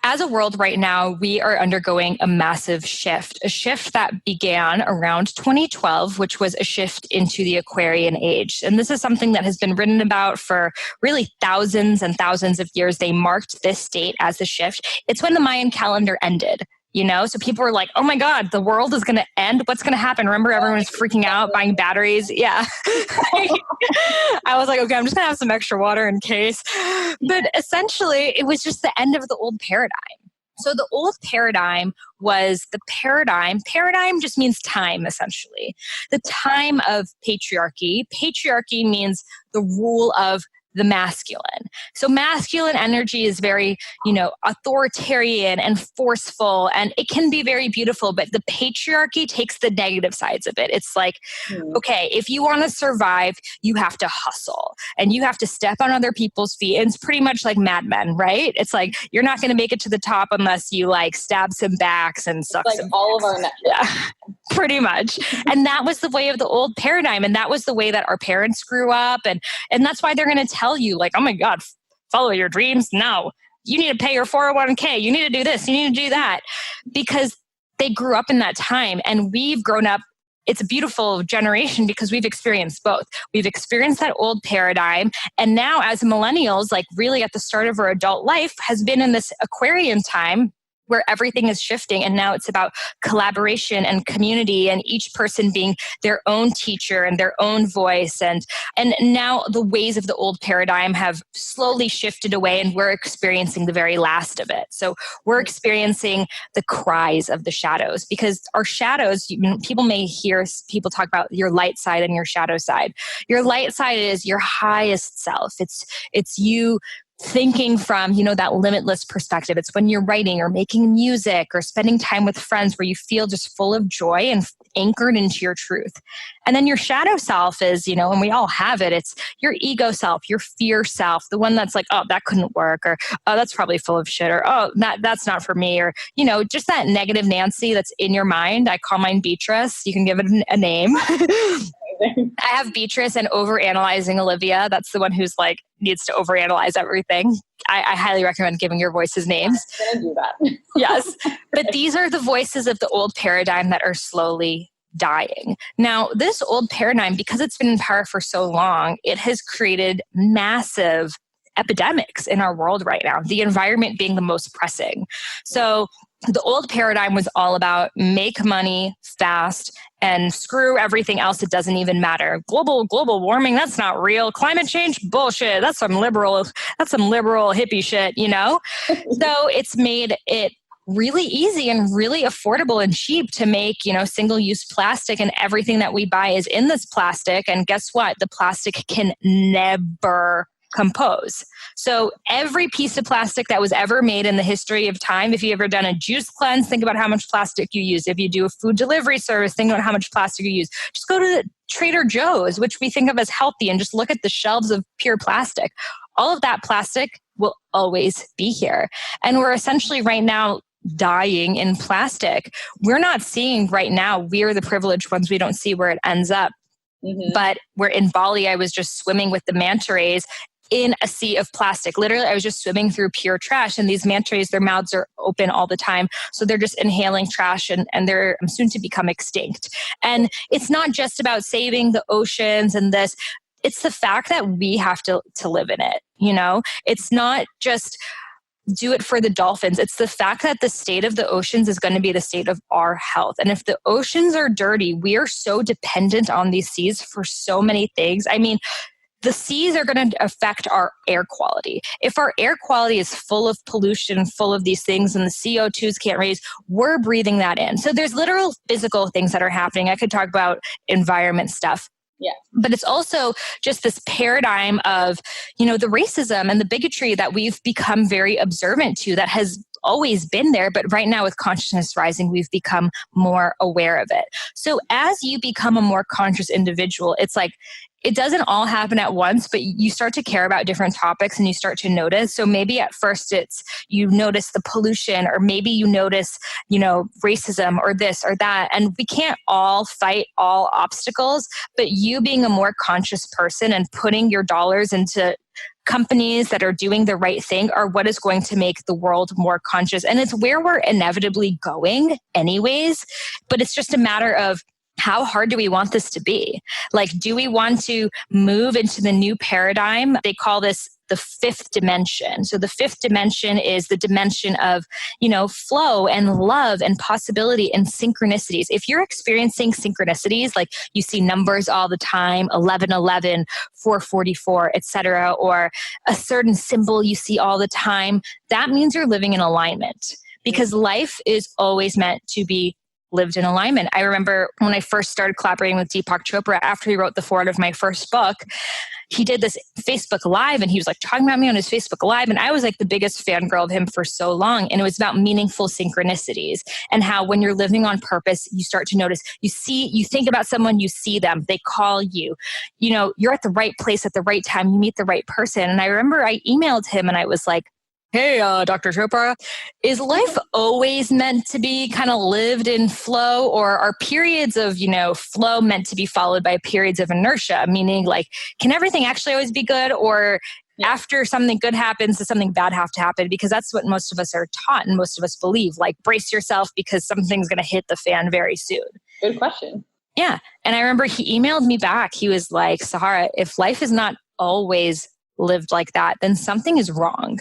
as a world right now, we are undergoing a massive shift, a shift that began around 2012, which was a shift into the Aquarian age. And this is something that has been written about for really thousands and thousands of years. They marked this date as the shift. It's when the Mayan calendar ended. So people were like, oh my God, the world is going to end. What's going to happen? Remember, everyone was freaking out, buying batteries. Yeah. I was like, okay, I'm just going to have some extra water in case. But essentially, it was just the end of the old paradigm. So the old paradigm was the paradigm. Paradigm just means time, essentially. The time of patriarchy. Patriarchy means the rule of the masculine. So masculine energy is very, authoritarian and forceful, and it can be very beautiful, but the patriarchy takes the negative sides of it. It's like, okay, if you want to survive, you have to hustle and you have to step on other people's feet. And it's pretty much like Mad Men, right? It's like, you're not going to make it to the top unless you like stab some backs and suck some all backs. of our yeah, pretty much. And that was the way of the old paradigm. And that was the way that our parents grew up. And that's why they're going to tell you like, oh my God, follow your dreams. No, you need to pay your 401k. You need to do this. You need to do that, because they grew up in that time and we've grown up. It's a beautiful generation because we've experienced both. We've experienced that old paradigm. And now as millennials, like really at the start of our adult life, has been in this Aquarian time where everything is shifting. And now it's about collaboration and community and each person being their own teacher and their own voice. And now the ways of the old paradigm have slowly shifted away and we're experiencing the very last of it. So we're experiencing the cries of the shadows, because our shadows, people may hear people talk about your light side and your shadow side. Your light side is your highest self. It's you thinking from, that limitless perspective. It's when you're writing or making music or spending time with friends where you feel just full of joy and anchored into your truth. And then your shadow self is, and we all have it. It's your ego self, your fear self, the one that's like, oh, that couldn't work, or, oh, that's probably full of shit, or, oh, that's not for me, or, just that negative Nancy that's in your mind. I call mine Beatrice. You can give it a name. I have Beatrice and overanalyzing Olivia. That's the one who's like needs to overanalyze everything. I highly recommend giving your voices names. I'm going to do that. Yes. But these are the voices of the old paradigm that are slowly dying. Now, this old paradigm, because it's been in power for so long, it has created massive epidemics in our world right now, the environment being the most pressing. So the old paradigm was all about make money fast and screw everything else. It doesn't even matter. Global warming, that's not real. Climate change, bullshit. That's some liberal hippie shit, So it's made it really easy and really affordable and cheap to make, single-use plastic, and everything that we buy is in this plastic. And guess what? The plastic can never compose. So every piece of plastic that was ever made in the history of time, if you ever done a juice cleanse, think about how much plastic you use. If you do a food delivery service, think about how much plastic you use. Just go to the Trader Joe's, which we think of as healthy, and just look at the shelves of pure plastic. All of that plastic will always be here. And we're essentially right now dying in plastic. We're not seeing right now, we're the privileged ones, we don't see where it ends up. Mm-hmm. But we're in Bali, I was just swimming with the manta rays in a sea of plastic. Literally, I was just swimming through pure trash, and these manta rays, their mouths are open all the time. So they're just inhaling trash, and they're soon to become extinct. And it's not just about saving the oceans and this. It's the fact that we have to live in it. It's not just do it for the dolphins. It's the fact that the state of the oceans is going to be the state of our health. And if the oceans are dirty, we are so dependent on these seas for so many things. I mean, the seas are going to affect our air quality. If our air quality is full of pollution, full of these things, and the CO2s can't raise, we're breathing that in. So there's literal physical things that are happening. I could talk about environment stuff. Yeah. But it's also just this paradigm of, the racism and the bigotry that we've become very observant to, that has always been there. But right now with consciousness rising, we've become more aware of it. So as you become a more conscious individual, it's like, it doesn't all happen at once, but you start to care about different topics and you start to notice. So maybe at first it's you notice the pollution, or maybe you notice, racism or this or that. And we can't all fight all obstacles, but you being a more conscious person and putting your dollars into companies that are doing the right thing are what is going to make the world more conscious. And it's where we're inevitably going anyways, but it's just a matter of how hard do we want this to be? Like, do we want to move into the new paradigm? They call this the fifth dimension. So the fifth dimension is the dimension of, flow and love and possibility and synchronicities. If you're experiencing synchronicities, like you see numbers all the time, 1111, 444, etc., or a certain symbol you see all the time, that means you're living in alignment, because life is always meant to be lived in alignment. I remember when I first started collaborating with Deepak Chopra, after he wrote the foreword of my first book, he did this Facebook Live and he was like talking about me on his Facebook Live. And I was like the biggest fangirl of him for so long. And it was about meaningful synchronicities and how when you're living on purpose, you start to notice, you think about someone, you see them, they call you, you're at the right place at the right time, you meet the right person. And I remember I emailed him and I was like, hey, Dr. Chopra, is life always meant to be kind of lived in flow, or are periods of, flow meant to be followed by periods of inertia? Meaning like, can everything actually always be good? Or after something good happens, does something bad have to happen? Because that's what most of us are taught and most of us believe, like brace yourself because something's going to hit the fan very soon. Good question. Yeah. And I remember he emailed me back. He was like, Sahara, if life is not always lived like that, then something is wrong.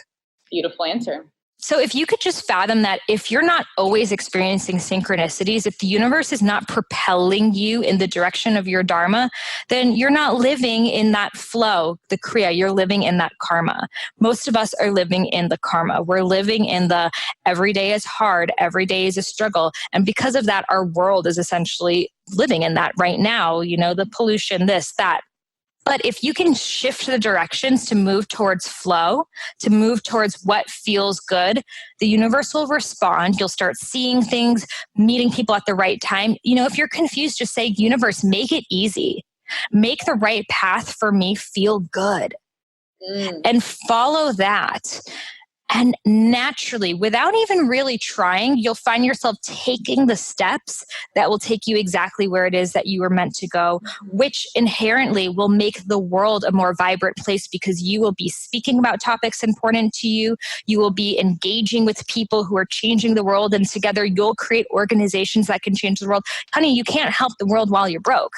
Beautiful answer. So if you could just fathom that if you're not always experiencing synchronicities, if the universe is not propelling you in the direction of your dharma, then you're not living in that flow, the kriya, you're living in that karma. Most of us are living in the karma. We're living in the every day is hard, every day is a struggle. And because of that, our world is essentially living in that right now, the pollution, this, that. But if you can shift the directions to move towards flow, to move towards what feels good, the universe will respond. You'll start seeing things, meeting people at the right time. If you're confused, just say, universe, make it easy. Make the right path for me feel good. And follow that. And naturally, without even really trying, you'll find yourself taking the steps that will take you exactly where it is that you were meant to go, which inherently will make the world a more vibrant place because you will be speaking about topics important to you. You will be engaging with people who are changing the world, and together you'll create organizations that can change the world. Honey, you can't help the world while you're broke.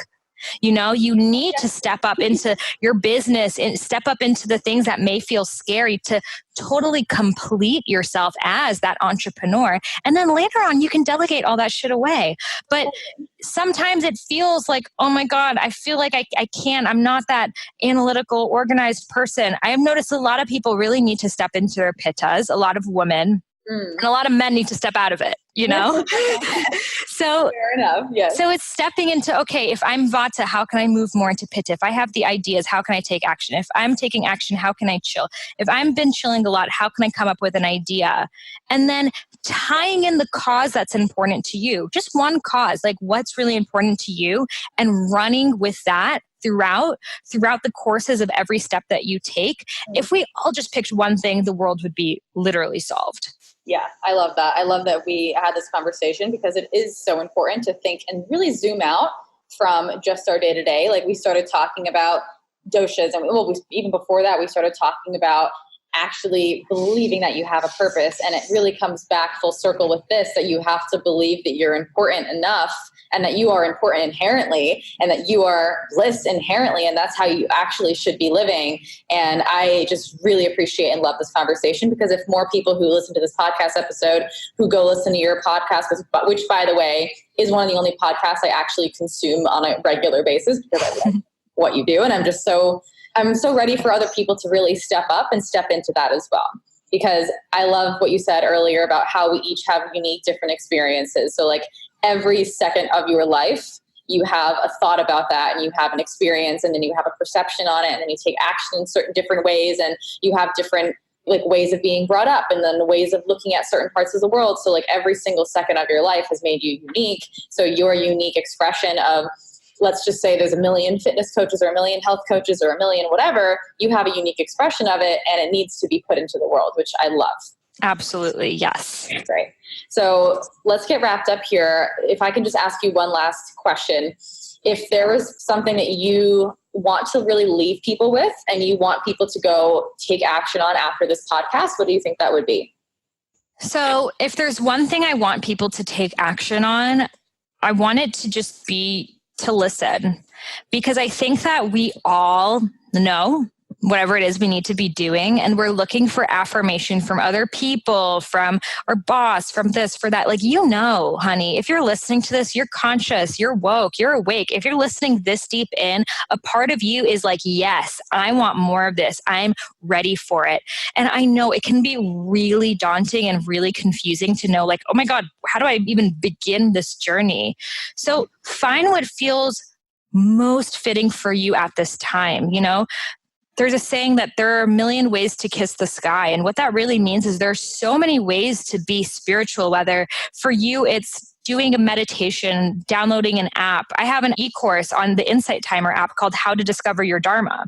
You need to step up into your business and step up into the things that may feel scary to totally complete yourself as that entrepreneur. And then later on, you can delegate all that shit away. But sometimes it feels like, oh my God, I feel like I can't, I'm not that analytical, organized person. I have noticed a lot of people really need to step into their pittas, a lot of women. And a lot of men need to step out of it, So fair enough. Yes. So it's stepping into, okay, if I'm Vata, how can I move more into Pitta? If I have the ideas, how can I take action? If I'm taking action, how can I chill? If I've been chilling a lot, how can I come up with an idea? And then tying in the cause that's important to you, just one cause, like what's really important to you, and running with that throughout the courses of every step that you take. If we all just picked one thing, the world would be literally solved. Yeah, I love that. I love that we had this conversation because it is so important to think and really zoom out from just our day to day. Like we started talking about doshas, and even before that, we started talking about actually believing that you have a purpose. And it really comes back full circle with this, that you have to believe that you're important enough and that you are important inherently and that you are bliss inherently. And that's how you actually should be living. And I just really appreciate and love this conversation, because if more people who listen to this podcast episode, who go listen to your podcast, which by the way, is one of the only podcasts I actually consume on a regular basis because I love what you do. And I'm so ready for other people to really step up and step into that as well. Because I love what you said earlier about how we each have unique, different experiences. So like every second of your life, you have a thought about that and you have an experience, and then you have a perception on it, and then you take action in certain different ways, and you have different like ways of being brought up and then ways of looking at certain parts of the world. So like every single second of your life has made you unique. So your unique expression of, let's just say there's 1 million fitness coaches or 1 million health coaches or 1 million whatever, you have a unique expression of it, and it needs to be put into the world, which I love. Absolutely. Yes. Great. So let's get wrapped up here. If I can just ask you one last question. If there was something that you want to really leave people with and you want people to go take action on after this podcast, what do you think that would be? So if there's one thing I want people to take action on, I want it to just be to listen, because I think that we all know whatever it is we need to be doing. And we're looking for affirmation from other people, from our boss, from this, for that. Like, honey, if you're listening to this, you're conscious, you're woke, you're awake. If you're listening this deep in, a part of you is like, yes, I want more of this. I'm ready for it. And I know it can be really daunting and really confusing to know, like, oh my God, how do I even begin this journey? So find what feels most fitting for you at this time. There's a saying that there are a million ways to kiss the sky. And what that really means is there's so many ways to be spiritual, whether for you it's doing a meditation, downloading an app. I have an e-course on the Insight Timer app called How to Discover Your Dharma.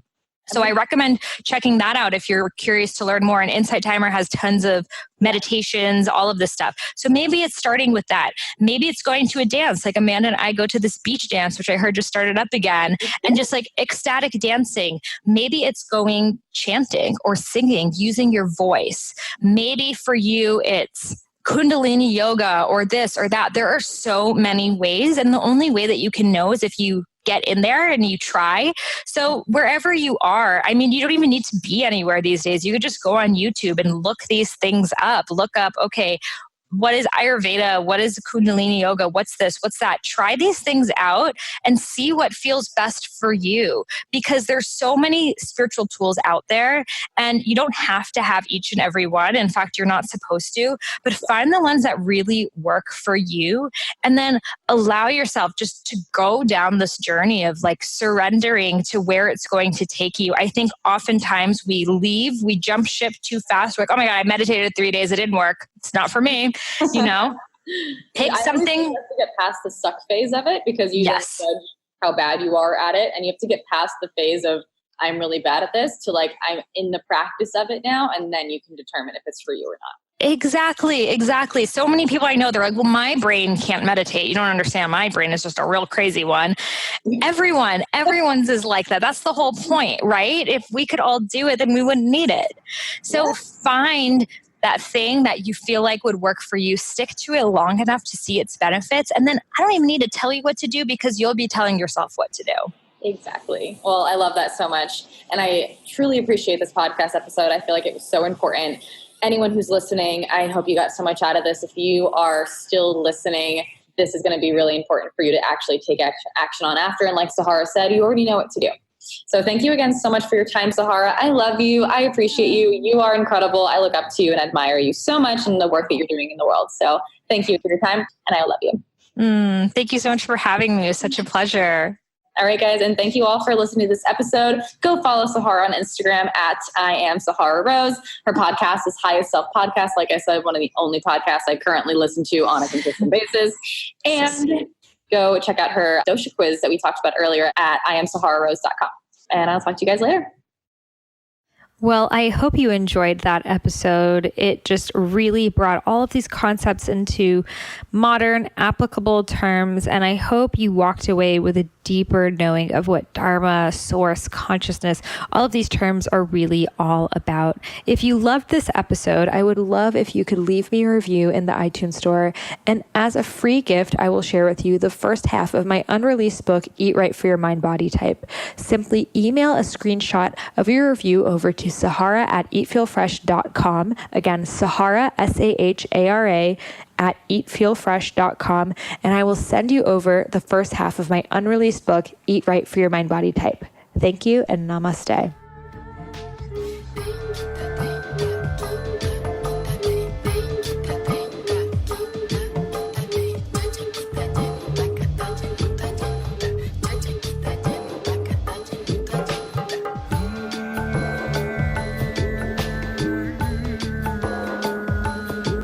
So I recommend checking that out if you're curious to learn more. And Insight Timer has tons of meditations, all of this stuff. So maybe it's starting with that. Maybe it's going to a dance. Like Amanda and I go to this beach dance, which I heard just started up again, and just like ecstatic dancing. Maybe it's going chanting or singing, using your voice. Maybe for you, it's Kundalini yoga or this or that. There are so many ways. And the only way that you can know is if you get in there and you try. So wherever you are, you don't even need to be anywhere these days. You could just go on YouTube and look these things up. Look up, okay, what is Ayurveda? What is Kundalini yoga? What's this? What's that? Try these things out and see what feels best for you, because there's so many spiritual tools out there and you don't have to have each and every one. In fact, you're not supposed to, but find the ones that really work for you and then allow yourself just to go down this journey of like surrendering to where it's going to take you. I think oftentimes we jump ship too fast. We're like, oh my God, I meditated 3 days. It didn't work. It's not for me. Pick something. You have to get past the suck phase of it, because you don't judge how bad you are at it. And you have to get past the phase of, I'm really bad at this, to like, I'm in the practice of it now. And then you can determine if it's for you or not. Exactly. So many people I know, they're like, well, my brain can't meditate. You don't understand. My brain is just a real crazy one. Everyone's is like that. That's the whole point, right? If we could all do it, then we wouldn't need it. So find that thing that you feel like would work for you, stick to it long enough to see its benefits. And then I don't even need to tell you what to do, because you'll be telling yourself what to do. Exactly. Well, I love that so much. And I truly appreciate this podcast episode. I feel like it was so important. Anyone who's listening, I hope you got so much out of this. If you are still listening, this is going to be really important for you to actually take action on after. And like Sahara said, you already know what to do. So thank you again so much for your time, Sahara. I love you. I appreciate you. You are incredible. I look up to you and admire you so much in the work that you're doing in the world. So thank you for your time, and I love you. Thank you so much for having me. It was such a pleasure. All right, guys. And thank you all for listening to this episode. Go follow Sahara on Instagram at I am Sahara Rose. Her podcast is Highest Self Podcast. Like I said, one of the only podcasts I currently listen to on a consistent basis. And go check out her dosha quiz that we talked about earlier at iamsahararose.com. And I'll talk to you guys later. Well, I hope you enjoyed that episode. It just really brought all of these concepts into modern, applicable terms, and I hope you walked away with a deeper knowing of what dharma, source, consciousness, all of these terms are really all about. If you loved this episode, I would love if you could leave me a review in the iTunes store, and as a free gift, I will share with you the first half of my unreleased book, Eat Right for Your Mind Body Type. Simply email a screenshot of your review over to Sahara at eatfeelfresh.com. Again, Sahara, Sahara, at eatfeelfresh.com, and I will send you over the first half of my unreleased book, Eat Right for Your Mind Body Type. Thank you and namaste.